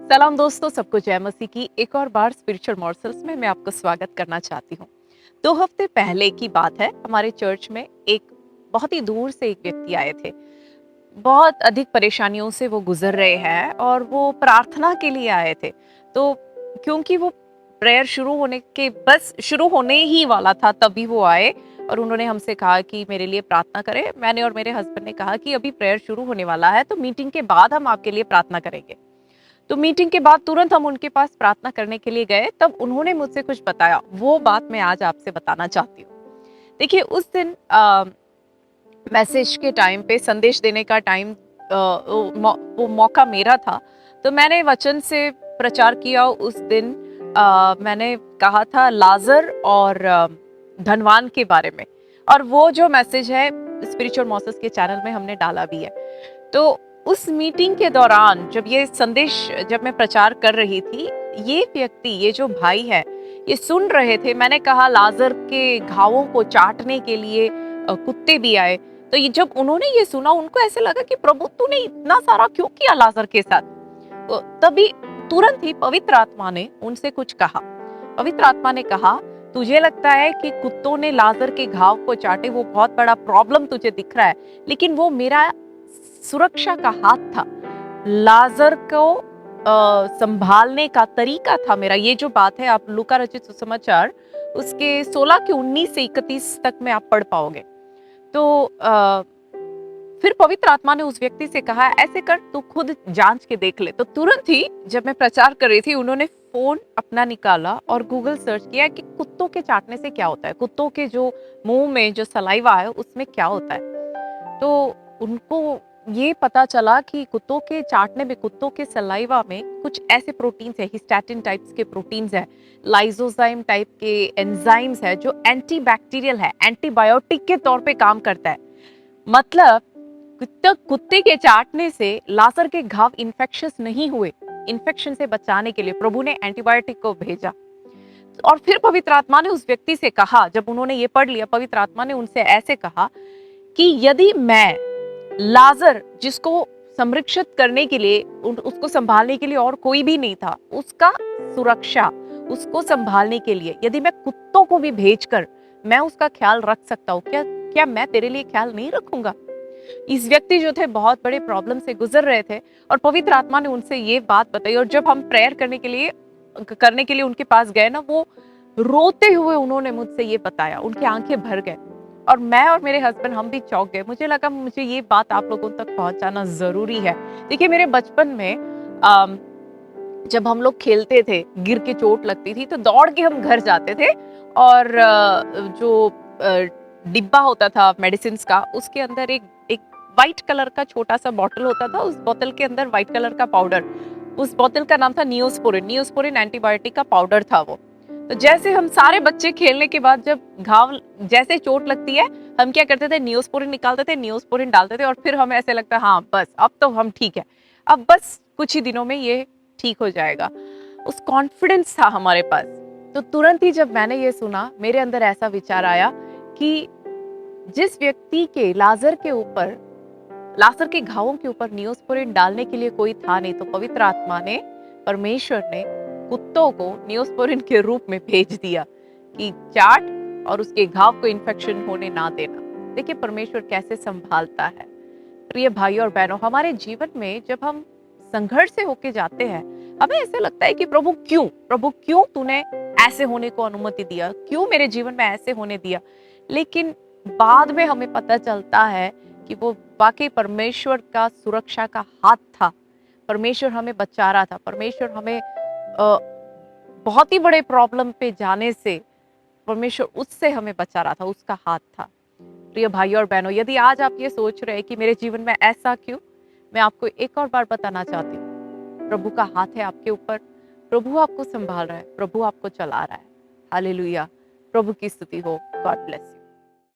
सलाम दोस्तों, सबको जय मसीह की एक और बार स्पिरिचुअल मॉर्सल्स में मैं आपका स्वागत करना चाहती हूँ। 2 हफ्ते पहले की बात है, हमारे चर्च में एक बहुत ही दूर से एक व्यक्ति आए थे। बहुत अधिक परेशानियों से वो गुजर रहे हैं और वो प्रार्थना के लिए आए थे। तो क्योंकि वो प्रेयर शुरू होने ही वाला था तभी वो आए और उन्होंने हमसे कहा कि मेरे लिए प्रार्थना करें। मैंने और मेरे हस्बैंड ने कहा कि अभी प्रेयर शुरू होने वाला है, तो मीटिंग के बाद हम आपके लिए प्रार्थना करेंगे। तो मीटिंग के बाद तुरंत हम उनके पास प्रार्थना करने के लिए गए, तब उन्होंने मुझसे कुछ बताया, वो बात मैं आज आपसे बताना चाहती हूँ। देखिए, उस दिन मैसेज के टाइम पे संदेश देने का टाइम वो मौका मेरा था, तो मैंने वचन से प्रचार किया उस दिन। मैंने कहा था लाजर और धनवान के बारे में, और वो जो मैसेज है स्पिरिचुअल मॉसेस के चैनल में हमने डाला भी है। तो उस मीटिंग के दौरान जब मैं प्रचार कर रही थी, ये जो भाई है, ये सुन रहे थे। मैंने कहा लाजर के घावों को चाटने के लिए कुत्ते भी आए। तो ये जब उन्होंने ये सुना, उनको ऐसे लगा कि प्रभु तूने इतना सारा क्यों किया लाजर के साथ। तो तभी तुरंत ही पवित्र आत्मा ने उनसे कुछ कहा। पवित्र आत्मा ने कहा, तुझे लगता है कि कुत्तों ने लाजर के घाव को चाटे, वो बहुत बड़ा प्रॉब्लम तुझे दिख रहा है, लेकिन वो मेरा सुरक्षा का हाथ था। लाजर को संभालने का तरीका था मेरा। ये जो बात है, आप लूका रचित सुसमाचार उसके 16 के 19 से 31 तक में आप पढ़ पाओगे। तो फिर पवित्र आत्मा ने उस व्यक्ति से कहा, ऐसे कर, तू खुद जांच के देख ले। तो तुरंत ही जब मैं प्रचार कर रही थी, उन्होंने फोन अपना निकाला और गूगल सर्च किया कि कुत्तों के चाटने से क्या होता है, कुत्तों के जो मुंह में जो सलाइवा है उसमें क्या होता है। तो उनको ये पता चला कि कुत्तों के चाटने में, कुत्तों के सलाइवा में कुछ ऐसे प्रोटीन्स है, हिस्टैटिन टाइप्स के प्रोटीन्स है, लाइसोजाइम टाइप के एंजाइम्स है, जो एंटीबैक्टीरियल है, एंटीबायोटिक के तौर पे काम करता है। मतलब कुत्ते के चाटने से लाजर के घाव इन्फेक्शस नहीं हुए। इन्फेक्शन से बचाने के लिए प्रभु ने एंटीबायोटिक को भेजा। और फिर पवित्र आत्मा ने उस व्यक्ति से कहा, जब उन्होंने ये पढ़ लिया, पवित्र आत्मा ने उनसे ऐसे कहा कि यदि मैं लाजर, जिसको संरक्षित करने के लिए, उसको संभालने के लिए और कोई भी नहीं था, उसका सुरक्षा, उसको संभालने के लिए यदि मैं कुत्तों को भी भेजकर मैं उसका ख्याल रख सकता हूँ, क्या क्या मैं तेरे लिए ख्याल नहीं रखूंगा। इस व्यक्ति जो थे बहुत बड़े प्रॉब्लम से गुजर रहे थे, और पवित्र आत्मा ने उनसे ये बात बताई। और जब हम प्रेयर करने के लिए उनके पास गए ना, वो रोते हुए उन्होंने मुझसे ये बताया, उनकी आंखें भर गए। और मैं और मेरे हस्बैंड, हम भी चौंक गए। मुझे लगा मुझे ये बात आप लोगों तक पहुंचाना जरूरी है। देखिए, मेरे बचपन में जब हम लोग खेलते थे, गिर के चोट लगती थी, तो दौड़ के हम घर जाते थे, और जो डिब्बा होता था मेडिसिन का, उसके अंदर एक एक व्हाइट कलर का छोटा सा बॉटल होता था। उस बोतल के अंदर व्हाइट कलर का पाउडर, उस बोतल का नाम था नियोस्पोरिन। नियोस्पोरिन एंटीबायोटिक का पाउडर था वो। तो जैसे हम सारे बच्चे खेलने के बाद, जब घाव, जैसे चोट लगती है, हम क्या करते थे, नियोस्पोरिन निकालते थे, नियोस्पोरिन डालते थे, और फिर हमें ऐसे लगता है हाँ बस अब तो हम ठीक है, अब बस कुछ ही दिनों में ये ठीक हो जाएगा। उस कॉन्फिडेंस था हमारे पास। तो तुरंत ही जब मैंने ये सुना, मेरे अंदर ऐसा विचार आया कि जिस व्यक्ति के लाजर के घावों के ऊपर नियोस्पोरिन डालने के लिए कोई था नहीं, तो पवित्र आत्मा ने, परमेश्वर ने कुत्तों को नियोस्पोरिन के रूप में भेज दिया कि चाट और उसके घाव को इन्फेक्शन होने ना देना। देखिए परमेश्वर कैसे संभालता है। प्रिय भाई और बहनों, हमारे जीवन में जब हम संघर्ष से होके जाते हैं, हमें ऐसे लगता है कि प्रभु क्यों तूने ऐसे होने को अनुमति दिया, क्यों मेरे जीवन में ऐसे होने दिया। लेकिन बाद में हमें पता चलता है कि वो वाकई परमेश्वर का सुरक्षा का हाथ था। परमेश्वर हमें बचा रहा था। परमेश्वर हमें बहुत ही बड़े प्रॉब्लम पे जाने से, परमेश्वर उससे हमें बचा रहा था, उसका हाथ था। प्रिय भाई और बहनों, यदि आज आप ये सोच रहे हैं कि मेरे जीवन में ऐसा क्यों, मैं आपको एक और बार बताना चाहती हूँ, प्रभु का हाथ है आपके ऊपर। प्रभु आपको संभाल रहा है, प्रभु आपको चला रहा है। हालेलुया, प्रभु की स्तुति हो। God bless you.